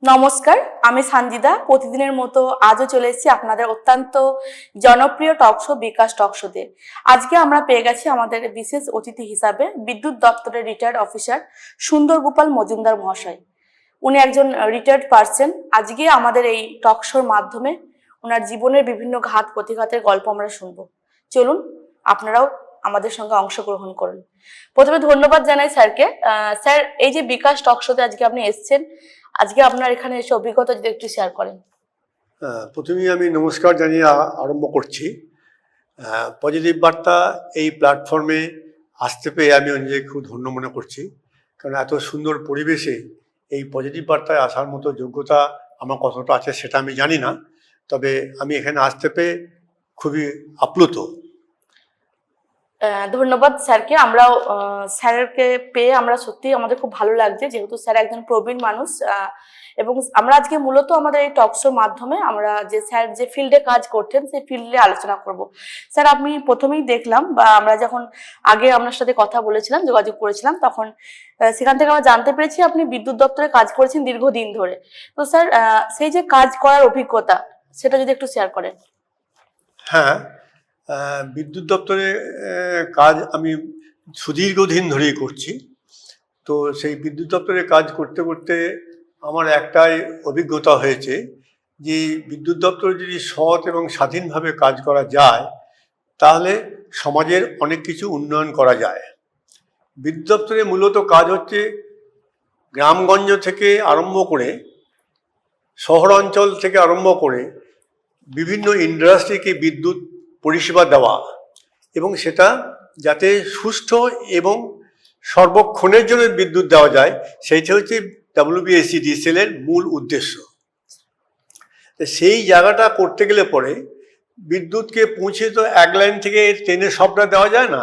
নমস্কার, আমি সানজিদা। প্রতিদিনের মতো আজও চলে এসেছি আপনাদের অত্যন্ত জনপ্রিয় টক শো বিকাশ টক শোতে। আজকে আমরা পেয়ে গেছি আমাদের বিশেষ অতিথি হিসাবে বিদ্যুৎ দপ্তরের রিটায়ার্ড অফিসার সুন্দর গোপাল মজুমদার মহাশয়। উনি একজন রিটায়ার্ড পার্সন। আজকে আমাদের এই টক শোর মাধ্যমে ওনার জীবনের বিভিন্ন ঘাত প্রতিঘাতের গল্প আমরা শুনবো। চলুন আপনারাও আমাদের সঙ্গে অংশগ্রহণ করুন। প্রথমে ধন্যবাদ জানাই স্যারকে। স্যার, এই যে বিকাশ টক শোতে আজকে আপনি এসেছেন, আজকে আপনার এখানে এসে অভিজ্ঞতা যদি একটু শেয়ার করেন। প্রথমেই আমি নমস্কার জানিয়ে আরম্ভ করছি। পজিটিভ বার্তা এই প্ল্যাটফর্মে আসতে পেয়ে আমি নিজেকে খুব ধন্য মনে করছি, কারণ এত সুন্দর পরিবেশে এই পজিটিভ বার্তায় আসার মতো যোগ্যতা আমার কতটা আছে সেটা আমি জানি না, তবে আমি এখানে আসতে পেয়ে খুবই আপ্লুত। ধন্যবাদ স্যারকে। আমরাও স্যারকে পেয়ে আমরা সত্যি আমাদের খুব ভালো লাগছে, যেহেতু স্যার একজন প্রবীণ মানুষ। এবং আমরা আজকে মূলত আমাদের এই টক শোর মাধ্যমে আমরা যে স্যার যে ফিল্ডে কাজ করতেন সেই ফিল্ডে আলোচনা করব। স্যার, আমি প্রথমেই দেখলাম বা আমরা যখন আগে আপনার সাথে কথা বলেছিলাম, যোগাযোগ করেছিলাম, তখন সেখান থেকে আমরা জানতে পেরেছি আপনি বিদ্যুৎ দপ্তরে কাজ করেছেন দীর্ঘদিন ধরে। তো স্যার, সেই যে কাজ করার অভিজ্ঞতা সেটা যদি একটু শেয়ার করেন। হ্যাঁ, বিদ্যুৎ দপ্তরে কাজ আমি সুদীর্ঘদিন ধরেই করছি। তো সেই বিদ্যুৎ দপ্তরে কাজ করতে করতে আমার একটাই অভিজ্ঞতা হয়েছে যে বিদ্যুৎ দপ্তরে যদি সৎ এবং স্বাধীনভাবে কাজ করা যায় তাহলে সমাজের অনেক কিছু উন্নয়ন করা যায়। বিদ্যুৎ দপ্তরে মূলত কাজ হচ্ছে গ্রামগঞ্জ থেকে আরম্ভ করে শহরাঞ্চল থেকে আরম্ভ করে বিভিন্ন ইন্ডাস্ট্রিকে বিদ্যুৎ পরিষেবা দেওয়া, এবং সেটা যাতে সুষ্ঠু এবং সর্বক্ষণের জন্য বিদ্যুৎ দেওয়া যায়, সেইটা হচ্ছে WBSEDCL এর মূল উদ্দেশ্য। সেই জায়গাটা করতে গেলে পরে বিদ্যুৎকে পৌঁছে তো এক লাইন থেকে ট্রেনে সবটা দেওয়া যায় না,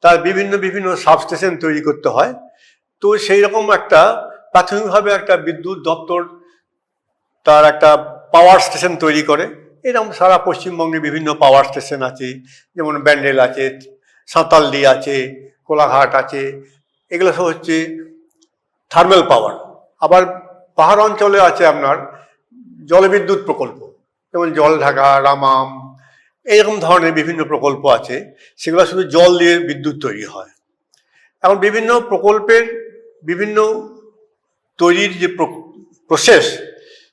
তার বিভিন্ন বিভিন্ন সাবস্টেশন তৈরি করতে হয়। তো সেই রকম একটা প্রাথমিকভাবে একটা বিদ্যুৎ দপ্তর তার একটা পাওয়ার স্টেশন তৈরি করে। এরকম সারা পশ্চিমবঙ্গে বিভিন্ন পাওয়ার স্টেশন আছে, যেমন ব্যান্ডেল আছে, সাঁতালদি আছে, কোলাঘাট আছে। এগুলো সব হচ্ছে থার্মাল পাওয়ার। আবার পাহাড় অঞ্চলে আছে আপনার জলবিদ্যুৎ প্রকল্প, যেমন জলঢাকা, রামাম, এইরকম ধরনের বিভিন্ন প্রকল্প আছে, সেগুলো শুধু জল দিয়ে বিদ্যুৎ তৈরি হয়। এখন বিভিন্ন প্রকল্পের বিভিন্ন তৈরির যে প্রসেস,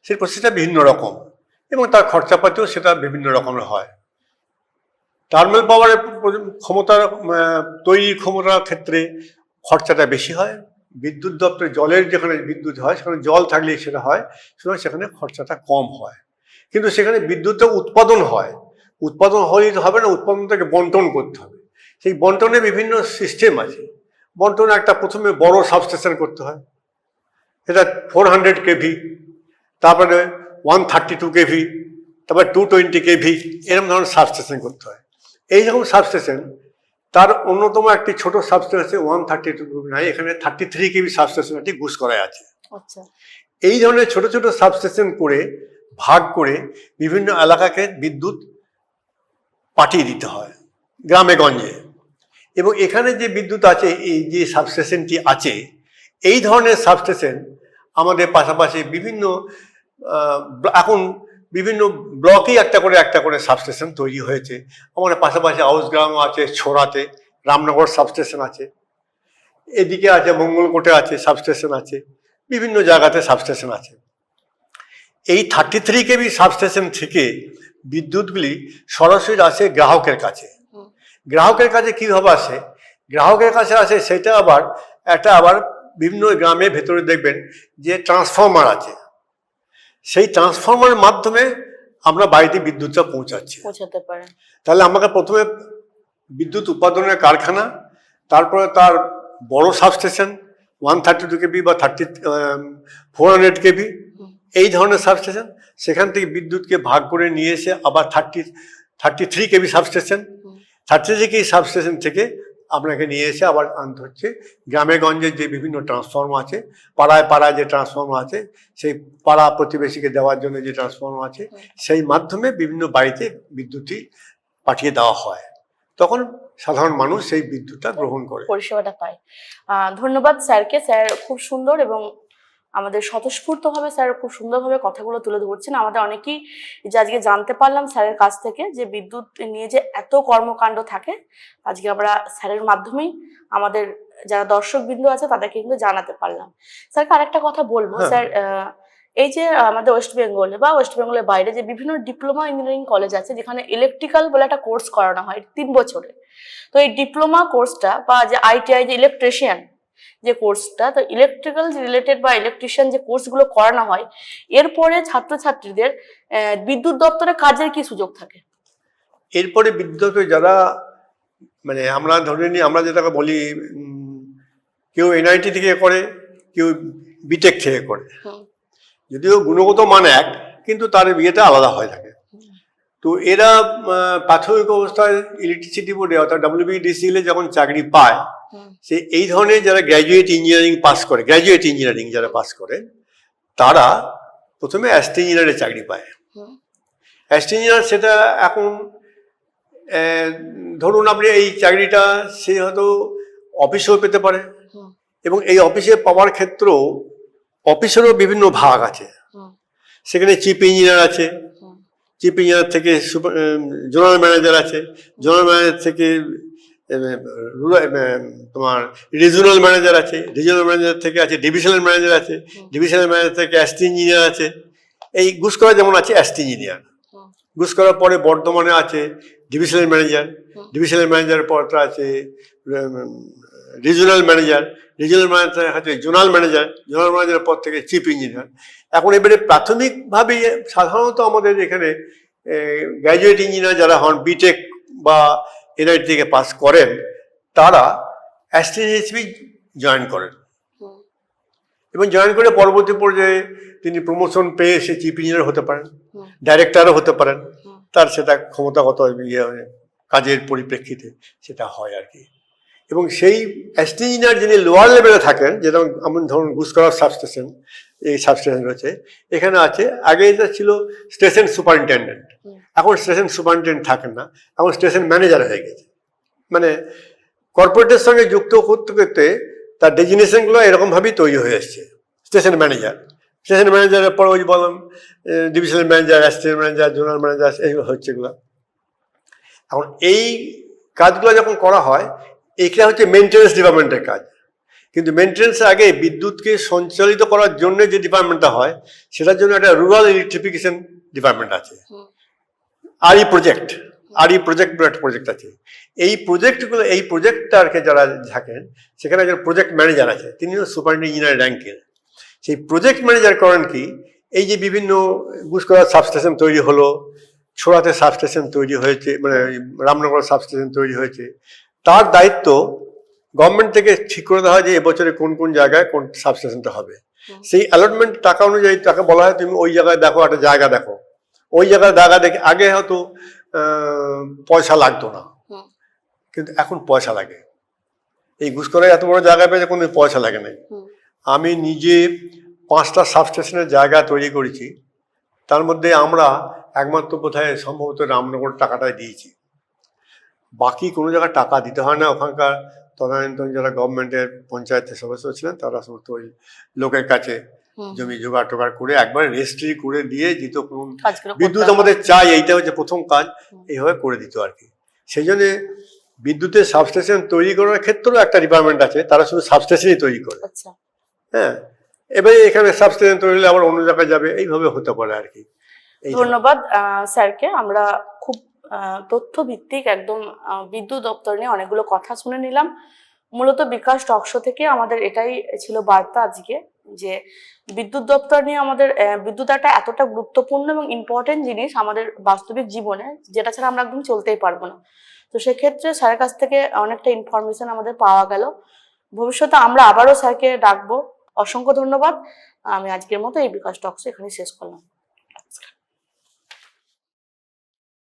সেই প্রসেসটা বিভিন্ন রকম এবং তার খরচাপাতিও সেটা বিভিন্ন রকমের হয়। থার্মাল পাওয়ারের ক্ষমতার তৈরির ক্ষমতার ক্ষেত্রে খরচাটা বেশি হয়। বিদ্যুৎ দপ্তরে জলের যেখানে বিদ্যুৎ হয় সেখানে জল থাকলেই সেটা হয়, সুতরাং সেখানে খরচাটা কম হয়। কিন্তু সেখানে বিদ্যুৎটা উৎপাদন হয়, উৎপাদন হলেই তো হবে না, উৎপাদনটাকে বন্টন করতে হবে। সেই বন্টনে বিভিন্ন সিস্টেম আছে। বন্টনে একটা প্রথমে বড় সাবস্টেশন করতে হয়, এটা 400 kV, তারপরে 132 kV, তারপরে 220 kV, এরকম ধরনের সাবস্টেশন করতে হয়। এইরকম সাবস্টেশন তার অন্যতম একটি ছোট সাবস্টেশন আছে 132 kV নাই, এখানে 33 kV সাবস্টেশন একটি ঘুষ করা আছে। আচ্ছা, এই ধরনের ছোট ছোট সাবস্টেশন করে ভাগ করে বিভিন্ন এলাকাকে বিদ্যুৎ পাঠিয়ে দিতে হয় গ্রামে গঞ্জে। এবং এখানে যে বিদ্যুৎ আছে, এই যে সাবস্টেশনটি আছে, এই ধরনের সাবস্টেশন আমাদের পাশাপাশি বিভিন্ন এখন বিভিন্ন ব্লকেই একটা করে সাবস্টেশন তৈরি হয়েছে। আমাদের পাশাপাশি আউসগ্রামও আছে, ছোড়াতে রামনগর সাবস্টেশন আছে, এদিকে আছে মঙ্গলকোটে আছে সাবস্টেশন আছে, বিভিন্ন জায়গাতে সাবস্টেশন আছে। এই 33 kV সাবস্টেশন থেকে বিদ্যুৎগুলি সরাসরি আসে গ্রাহকের কাছে। গ্রাহকের কাছে কীভাবে আসে? গ্রাহকের কাছে আসে সেটা আবার বিভিন্ন গ্রামের ভেতরে দেখবেন যে ট্রান্সফরমার আছে, সেই ট্রান্সফরমারের মাধ্যমে আমরা বাড়িতে বিদ্যুৎটা পৌঁছাতে পারেন। তাহলে আমাকে প্রথমে বিদ্যুৎ উৎপাদনের কারখানা, তারপরে তার বড় সাবস্টেশন 132 kV বা 400 kV, এই ধরনের সাবস্টেশন, সেখান থেকে বিদ্যুৎকে ভাগ করে নিয়ে এসে আবার 33 kV সাবস্টেশন, 33 kV সাবস্টেশন থেকে আপনাকে নিয়ে এসে আবার আনতে হচ্ছে গ্রামে গঞ্জে যে বিভিন্ন ট্রান্সফর্মার আছে, পাড়ায় পাড়ায় যে ট্রান্সফর্মার আছে, সেই পাড়া প্রতিবেশীকে দেওয়ার জন্য যে ট্রান্সফর্মার আছে, সেই মাধ্যমে বিভিন্ন বাড়িতে বিদ্যুৎই পাঠিয়ে দেওয়া হয়। তখন সাধারণ মানুষ সেই বিদ্যুৎটা গ্রহণ করে পরিষেবাটা পায়। ধন্যবাদ স্যারকে। স্যার খুব সুন্দর এবং আমাদের স্বতঃস্ফূর্তভাবে স্যার খুব সুন্দরভাবে কথাগুলো তুলে ধরছেন। আমাদের অনেকেই যে আজকে জানতে পারলাম স্যারের কাছ থেকে যে বিদ্যুৎ নিয়ে যে এত কর্মকাণ্ড থাকে, আজকে আমরা স্যারের মাধ্যমেই আমাদের যারা দর্শকবৃন্দ আছে তাদেরকে কিন্তু জানাতে পারলাম। স্যারকে আরেকটা কথা বলবো, হ্যাঁ। স্যার এই যে আমাদের ওয়েস্ট বেঙ্গলে বা ওয়েস্ট বেঙ্গলের বাইরে যে বিভিন্ন ডিপ্লোমা ইঞ্জিনিয়ারিং কলেজ আছে যেখানে ইলেকট্রিক্যাল বলে একটা কোর্স করানো হয় 3 বছরে, তো এই ডিপ্লোমা কোর্সটা বা যে ITI যে ইলেকট্রিশিয়ান যে কোর্সটা, তো ইলেকট্রিক্যাল রিলেটেড বা ইলেকট্রিশিয়ান যে কোর্সগুলো করানো হয়, এরপরে ছাত্রছাত্রীদের বিদ্যুৎ দপ্তরে কাজের কি সুযোগ থাকে? এরপরে বিদ্যুৎ যারা মানে আমরা ধরে নিই, আমরা যেটাকে বলি কেউ NIT থেকে করে, কেউ বিটেক থেকে করে, যদিও গুণগত মান এক কিন্তু তার বিয়েটা আলাদা হয়ে থাকে। তো এরা প্রাথমিক অবস্থায় ইলেকট্রিসিটি বোর্ডে অর্থাৎ WBDCL যখন চাকরি পায়, সে এই ধরনের যারা গ্র্যাজুয়েট ইঞ্জিনিয়ারিং যারা পাস করে তারা প্রথমে অ্যাস্ট ইঞ্জিনিয়ারের চাকরি পায়। অ্যাস্ট ইঞ্জিনিয়ার সেটা এখন ধরুন আপনি এই চাকরিটা সে হয়তো অফিসেও পেতে পারে, এবং এই অফিসে পাওয়ার ক্ষেত্রেও অফিসেরও বিভিন্ন ভাগ আছে। সেখানে চিফ ইঞ্জিনিয়ার আছে, চিফ ইঞ্জিনিয়ার থেকে জোনাল ম্যানেজার আছে, জোনাল ম্যানেজার থেকে তোমার রিজিওনাল ম্যানেজার আছে, রিজিওনাল ম্যানেজার থেকে আছে ডিভিশনাল ম্যানেজার আছে, ডিভিশনাল ম্যানেজার থেকে অ্যাস্ট ইঞ্জিনিয়ার আছে। এই গুসকরা যেমন আছে অ্যাস্ট ইঞ্জিনিয়ার, গুসকরার পরে বর্ধমানে আছে ডিভিশনাল ম্যানেজার, ডিভিশনাল ম্যানেজারের পর আছে রিজিওনাল ম্যানেজার, রিজিওনাল ম্যানেজার আছে জোনাল ম্যানেজার, জোনাল ম্যানেজারের পর থেকে চিফ ইঞ্জিনিয়ার। এখন এবারে প্রাথমিকভাবে সাধারণত আমাদের এখানে গ্র্যাজুয়েট ইঞ্জিনিয়ার যারা হন, বিটেক বা NIT থেকে পাস করেন, তারা অ্যাসিস্ট্যান্ট হিসেবে জয়েন করেন, এবং জয়েন করে পরবর্তী পর্যায়ে তিনি প্রমোশন পেয়ে সে চিফ ইঞ্জিনিয়ার হতে পারেন, ডাইরেক্টরও হতে পারেন। তার সেটা ক্ষমতাগত কাজের পরিপ্রেক্ষিতে সেটা হয় আর কি। এবং সেই অ্যাসিস্ট্যান্ট ইঞ্জিনিয়ার যিনি লোয়ার লেভেলে থাকেন, যেরকম আমার ধরুন গুসকরা সাবস্টেশন, এই সাবস্টেশন রয়েছে, এখানে আছে, আগে এটা ছিল স্টেশন সুপারিনটেন্ডেন্ট, এখন স্টেশন সুপারিনটেন্ডেন্ট থাকেন না, এখন স্টেশন ম্যানেজার হয়ে গেছে। মানে কর্পোরেটের সঙ্গে যুক্ত করতে করতে তার ডেজিগনেশনগুলো এরকমভাবেই তৈরি হয়ে এসছে। স্টেশন ম্যানেজার, স্টেশন ম্যানেজারের পর ওই বললাম divisional manager, assistant manager, zonal manager, এইগুলো হচ্ছে এগুলো। এখন এই কাজগুলো যখন করা হয়, এইটা হচ্ছে মেনটেন্যান্স ডিপার্টমেন্টের কাজ। কিন্তু মেনটেন্যান্সের আগে বিদ্যুৎকে সঞ্চালিত করার জন্য যে ডিপার্টমেন্টটা হয়, সেটার জন্য একটা রুরাল ইলেকট্রিফিকেশন ডিপার্টমেন্ট আছে, RE প্রজেক্ট বলে একটা প্রজেক্ট আছে। এই প্রজেক্টগুলো, এই প্রজেক্টটাকে যারা থাকেন সেখানে একজন প্রজেক্ট ম্যানেজার আছে, তিনিও সুপারিনটেন্ডেন্ট ইঞ্জিনিয়ার র্যাঙ্কের। সেই প্রজেক্ট ম্যানেজার করেন কি, এই যে বিভিন্ন গুসকরা সাবস্টেশন তৈরি হলো, ছোড়াতে সাবস্টেশন তৈরি হয়েছে, মানে রামনগর সাবস্টেশন তৈরি হয়েছে, তার দায়িত্ব গভর্নমেন্ট থেকে ঠিক করে দেওয়া হয় যে এবছরে কোন কোন জায়গায় কোন সাবস্টেশনটা হবে। সেই অ্যালটমেন্ট টাকা অনুযায়ী তাকে বলা হয় তুমি ওই জায়গায় দেখো, একটা জায়গা দেখো, ওই জায়গায় জায়গা দেখে। আগে হয়তো পয়সা লাগতো না, কিন্তু এখন পয়সা লাগে। এই গুসকরায় এত বড় জায়গা পেয়েছে, কোনো পয়সা লাগে নাই। আমি নিজে 5টা সাবস্টেশনের জায়গা তৈরি করেছি, তার মধ্যে আমরা একমাত্র কোথায় সম্ভবত রামনগর টাকাটাই দিয়েছি, বাকি কোনো জায়গায় টাকা দিতে হয় না। ওখানকার তদানীন্তন যারা গভর্নমেন্টের পঞ্চায়েতের সদস্য ছিলেন তারা সমস্ত ওই লোকের কাছে জমি জোগাড় টোগাড় করে একবার রেজিস্ট্রি করে দিয়ে দিত, বিদ্যুৎ আমাদের চাই, এইটা হচ্ছে প্রথম কাজ, এইভাবে করে দিত আর কি। সেই জন্যে বিদ্যুতের সাবস্টেশন তৈরি করার ক্ষেত্রেও একটা ডিপার্টমেন্ট আছে, তারা শুধু সাবস্টেশনই তৈরি করে। হ্যাঁ, এবারে এখানে সাবস্টেশন তৈরি হলে আবার অন্য জায়গায় যাবে, এইভাবে হতে পারে আর কি। ধন্যবাদ স্যারকে। আমরা খুব তথ্য ভিত্তিক একদম বিদ্যুৎ দপ্তর নিয়ে অনেকগুলো কথা শুনে নিলাম। মূলত বিকাশ টকশো থেকে আমাদের এটাই ছিল বার্তা আজকে, যে বিদ্যুৎ দপ্তর নিয়ে আমাদের বিদ্যুৎ একটা এতটা গুরুত্বপূর্ণ এবং ইম্পর্টেন্ট জিনিস আমাদের বাস্তবিক জীবনে, যেটা ছাড়া আমরা একদম চলতেই পারবো না। তো সেক্ষেত্রে স্যারের কাছ থেকে অনেকটা ইনফরমেশন আমাদের পাওয়া গেল। ভবিষ্যতে আমরা আবারও স্যারকে ডাকবো। অসংখ্য ধন্যবাদ। আমি আজকের মতো এই বিকাশ টকশো এখানে শেষ করলাম।